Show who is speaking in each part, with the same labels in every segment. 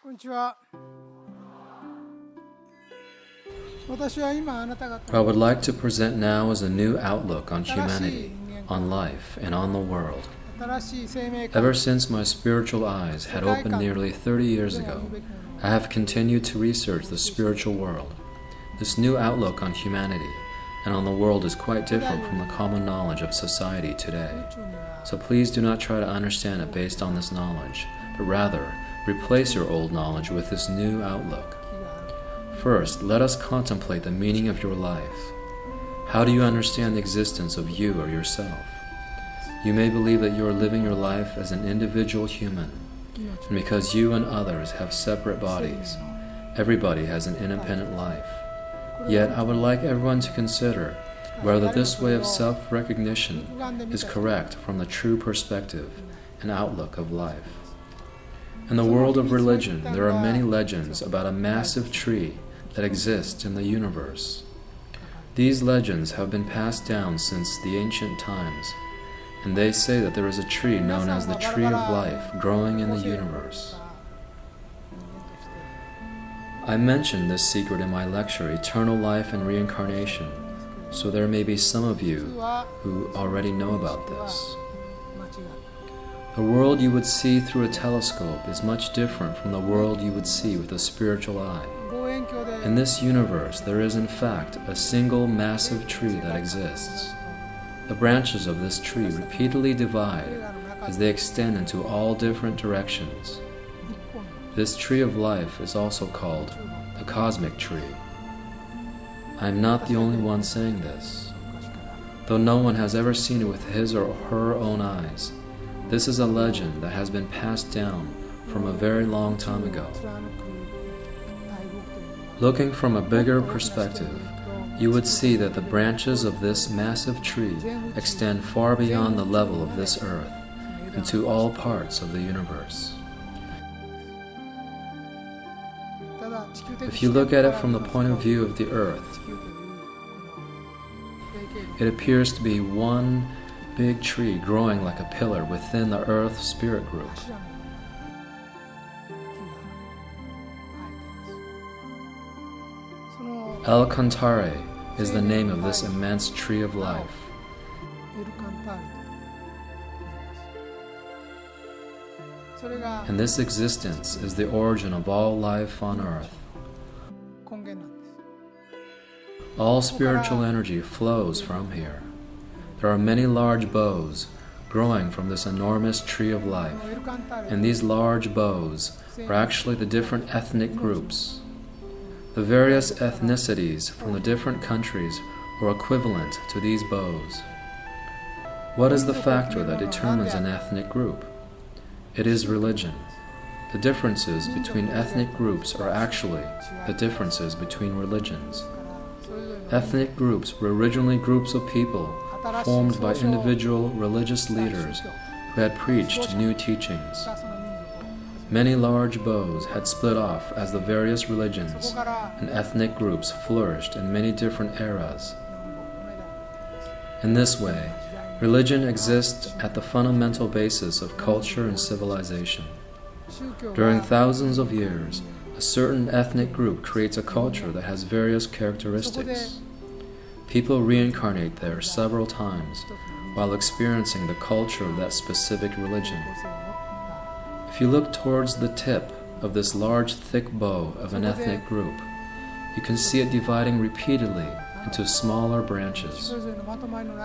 Speaker 1: こんにちは。私は今あなた方
Speaker 2: What I would like to present now is a new outlook on humanity, on life, and on the world.
Speaker 1: 新しい生命観
Speaker 2: Ever since my spiritual eyes had opened nearly 30 years ago, I have continued to research the spiritual world. This new outlook on humanity and on the world is quite different from the common knowledge of society today. So please do not try to understand it based on this knowledge, but rather replace your old knowledge with this new outlook. First, let us contemplate the meaning of your life. How do you understand the existence of you or yourself? You may believe that you are living your life as an individual human, and because you and others have separate bodies, everybody has an independent life. Yet I would like everyone to consider whether this way of self-recognition is correct from the true perspective and outlook of life. In the world of religion, there are many legends about a massive tree that exists in the universe. These legends have been passed down since the ancient times, and they say that there is a tree known as the Tree of Life growing in the universe. I mentioned this secret in my lecture, Eternal Life and Reincarnation, so there may be some of you who already know about this. The world you would see through a telescope is much different from the world you would see with a spiritual eye. In this universe, there is in fact a single massive tree that exists. The branches of this tree repeatedly divide as they extend into all different directions. This tree of life is also called the cosmic tree. I am not the only one saying this. Though no one has ever seen it with his or her own eyes, this is a legend that has been passed down from a very long time ago. Looking from a bigger perspective, you would see that the branches of this massive tree extend far beyond the level of this earth into all parts of the universe. If you look at it from the point of view of the earth, it appears to be one big tree growing like a pillar within the earth spirit group. El Cantare is the name of this immense tree of life. And this existence is the origin of all life on earth. All spiritual energy flows from here. There are many large boughs growing from this enormous tree of life, and these large boughs are actually the different ethnic groups. The various ethnicities from the different countries are equivalent to these boughs. What is the factor that determines an ethnic group? It is religion. The differences between ethnic groups are actually the differences between religions. Ethnic groups were originally groups of people formed by individual religious leaders who had preached new teachings. Many large boughs had split off as the various religions and ethnic groups flourished in many different eras. In this way, religion exists at the fundamental basis of culture and civilization. During thousands of years, a certain ethnic group creates a culture that has various characteristics. People reincarnate there several times while experiencing the culture of that specific religion. If you look towards the tip of this large thick bow of an ethnic group, you can see it dividing repeatedly into smaller branches.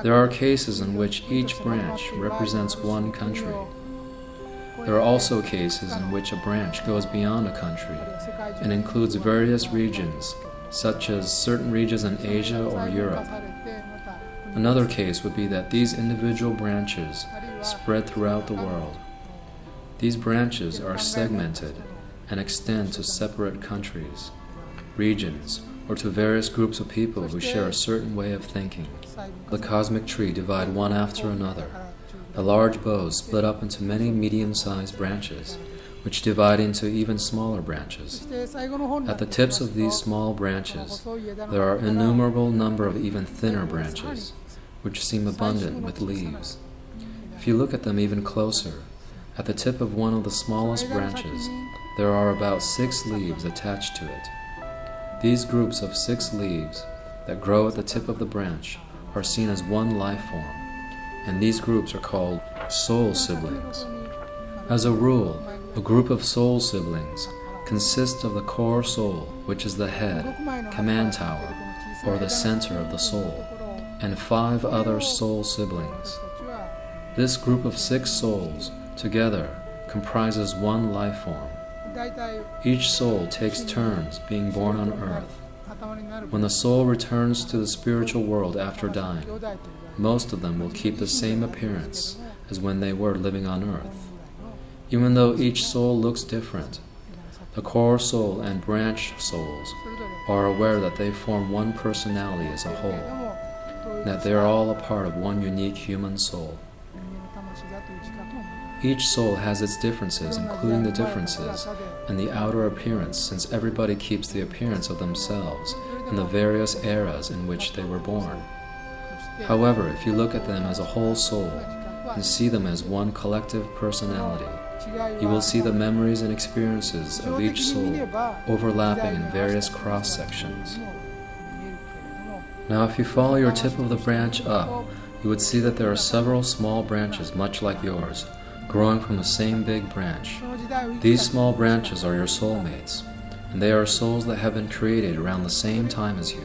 Speaker 2: There are cases in which each branch represents one country. There are also cases in which a branch goes beyond a country and includes various regions, such as certain regions in Asia or Europe. Another case would be that these individual branches spread throughout the world. These branches are segmented and extend to separate countries, regions, or to various groups of people who share a certain way of thinking. The cosmic tree divide one after another. The large boughs split up into many medium-sized branches, which divide into even smaller branches. At the tips of these small branches, there are an innumerable number of even thinner branches, which seem abundant with leaves. If you look at them even closer, at the tip of one of the smallest branches, there are about 6 leaves attached to it. These groups of 6 leaves that grow at the tip of the branch are seen as one life form, and these groups are called soul siblings. As a rule, a group of soul siblings consists of the core soul, which is the head, command tower, or the center of the soul, and 5 other soul siblings. This group of 6 souls together comprises one life form. Each soul takes turns being born on earth. When the soul returns to the spiritual world after dying, most of them will keep the same appearance as when they were living on earth. Even though each soul looks different, the core soul and branch souls are aware that they form one personality as a whole, and that they are all a part of one unique human soul. Each soul has its differences, including the differences in the outer appearance, since everybody keeps the appearance of themselves in the various eras in which they were born. However, if you look at them as a whole soul and see them as one collective personality, you will see the memories and experiences of each soul overlapping in various cross-sections. Now, if you follow your tip of the branch up, you would see that there are several small branches much like yours, growing from the same big branch. These small branches are your soulmates, and they are souls that have been created around the same time as you.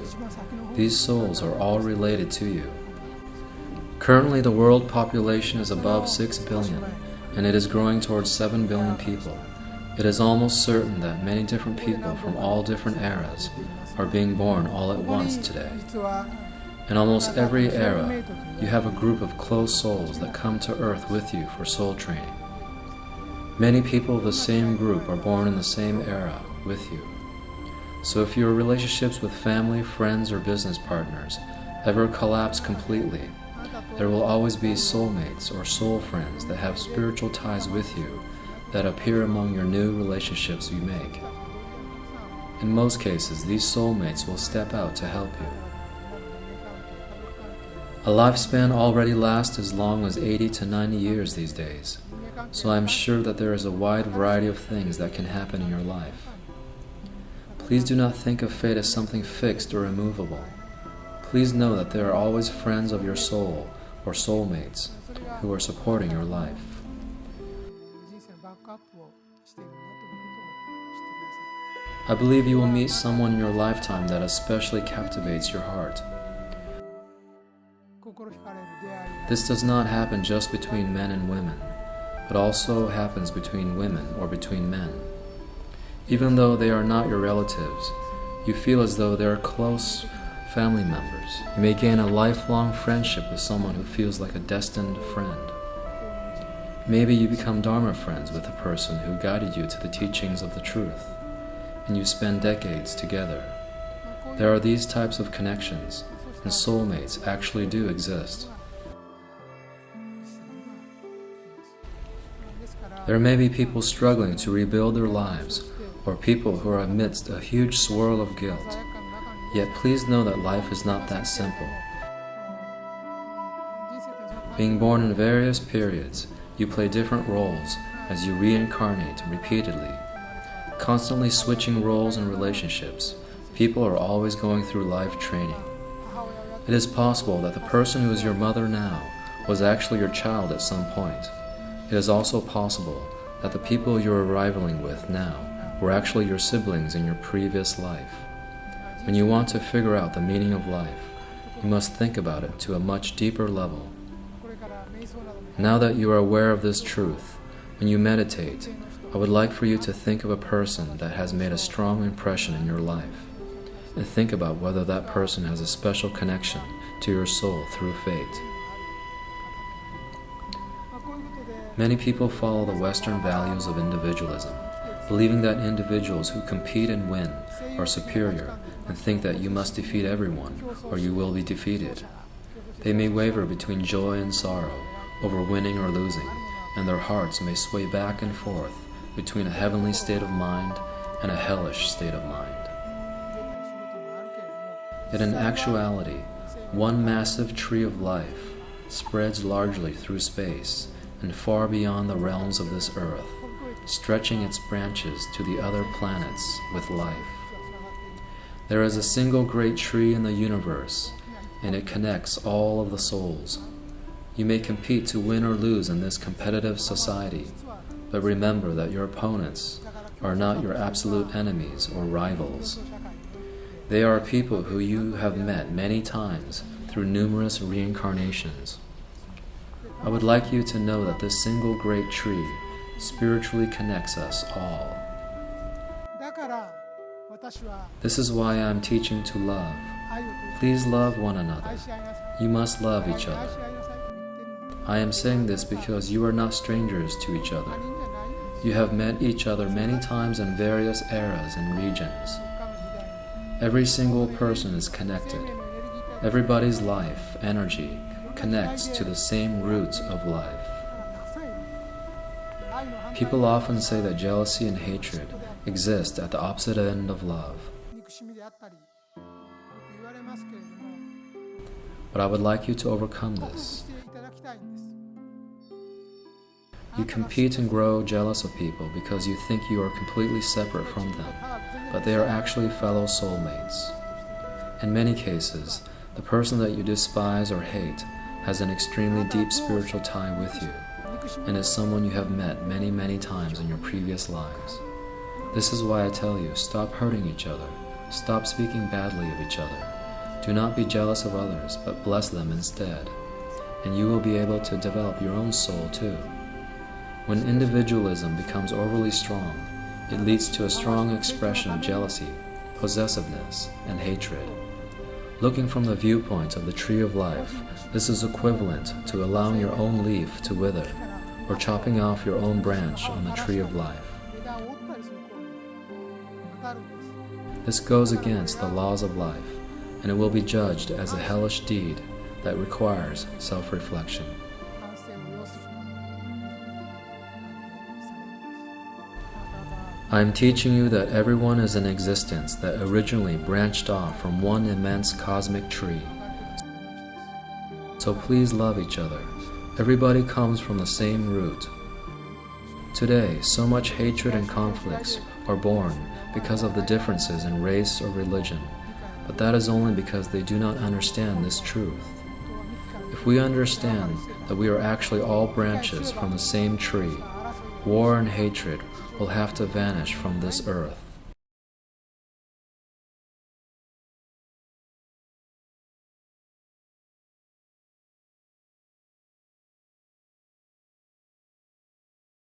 Speaker 2: These souls are all related to you. Currently, the world population is above 6 billion, and it is growing towards 7 billion people. It is almost certain that many different people from all different eras are being born all at once today. In almost every era, you have a group of close souls that come to Earth with you for soul training. Many people of the same group are born in the same era with you. So if your relationships with family, friends, or business partners ever collapse completely, there will always be soulmates or soul friends that have spiritual ties with you that appear among your new relationships you make. In most cases, these soulmates will step out to help you. A lifespan already lasts as long as 80 to 90 years these days, so I am sure that there is a wide variety of things that can happen in your life. Please do not think of fate as something fixed or immovable. Please know that there are always friends of your soul or soulmates who are supporting your life. I believe you will meet someone in your lifetime that especially captivates your heart. This does not happen just between men and women, but also happens between women or between men. Even though they are not your relatives, you feel as though they are close family members. You may gain a lifelong friendship with someone who feels like a destined friend. Maybe you become Dharma friends with a person who guided you to the teachings of the truth, and you spend decades together. There are these types of connections, and soulmates actually do exist. There may be people struggling to rebuild their lives, or people who are amidst a huge swirl of guilt. Yet please know that life is not that simple. Being born in various periods, you play different roles as you reincarnate repeatedly. Constantly switching roles and relationships, people are always going through life training. It is possible that the person who is your mother now was actually your child at some point. It is also possible that the people you are rivaling with now were actually your siblings in your previous life. When you want to figure out the meaning of life, you must think about it to a much deeper level. Now that you are aware of this truth, when you meditate, I would like for you to think of a person that has made a strong impression in your life, and think about whether that person has a special connection to your soul through fate. Many people follow the Western values of individualism, believing that individuals who compete and win are superior, and think that you must defeat everyone or you will be defeated. They may waver between joy and sorrow, over winning or losing, and their hearts may sway back and forth between a heavenly state of mind and a hellish state of mind. Yet in actuality, one massive tree of life spreads largely through space and far beyond the realms of this earth, stretching its branches to the other planets with life. There is a single great tree in the universe, and it connects all of the souls. You may compete to win or lose in this competitive society, but remember that your opponents are not your absolute enemies or rivals. They are people who you have met many times through numerous reincarnations. I would like you to know that this single great tree spiritually connects us all.
Speaker 1: だから私は
Speaker 2: This is why I am teaching to love.
Speaker 1: 愛をという
Speaker 2: Please love one another.
Speaker 1: 愛し合いなさい
Speaker 2: You must love
Speaker 1: 愛
Speaker 2: each
Speaker 1: し合い
Speaker 2: other.
Speaker 1: なさいと言ってるの
Speaker 2: I am saying this because you are not strangers to each
Speaker 1: 他
Speaker 2: other.
Speaker 1: 人じゃないんです
Speaker 2: You have met each other many times in various eras and regions.
Speaker 1: 他の時代に
Speaker 2: Every single person is connected.
Speaker 1: 生命のエネルギー体
Speaker 2: Everybody's life, energy, connects to the same roots of life.
Speaker 1: たくさんいる愛の反対
Speaker 2: People often say that jealousy and hatred exist at the opposite end of love.
Speaker 1: 憎しみであったりよく言われますけれども
Speaker 2: But I would like you to overcome
Speaker 1: 克服
Speaker 2: this.
Speaker 1: していただきたいんです
Speaker 2: You compete and grow jealous of people because you think you are completely separate from them, but they are actually fellow soulmates. In many cases, the person that you despise or hate has an extremely deep spiritual tie with you,
Speaker 1: 憎しみ
Speaker 2: and is someone you have met many, many times in your previous lives. This is why I tell you, stop hurting each other, stop speaking badly of each other. Do not be jealous of others, but bless them instead, and you will be able to develop your own soul too. When individualism becomes overly strong, it leads to a strong expression of jealousy, possessiveness, and hatred. Looking from the viewpoint of the tree of life, this is equivalent to allowing your own leaf to wither, or chopping off your own branch on the tree of life.
Speaker 1: 枝を折ったりする行為に当たるんです
Speaker 2: This goes against the laws of life, and it will be judged as a hellish deed that requires self-reflection.
Speaker 1: 反省を要すると
Speaker 2: I am teaching you that everyone is an existence that originally branched off from one immense cosmic tree. So please love each other. Everybody comes from the same root. Today, so much hatred and conflicts are born because of the differences in race or religion, but that is only because they do not understand this truth. If we understand that we are actually all branches from the same tree, war and hatred will have to vanish from this earth.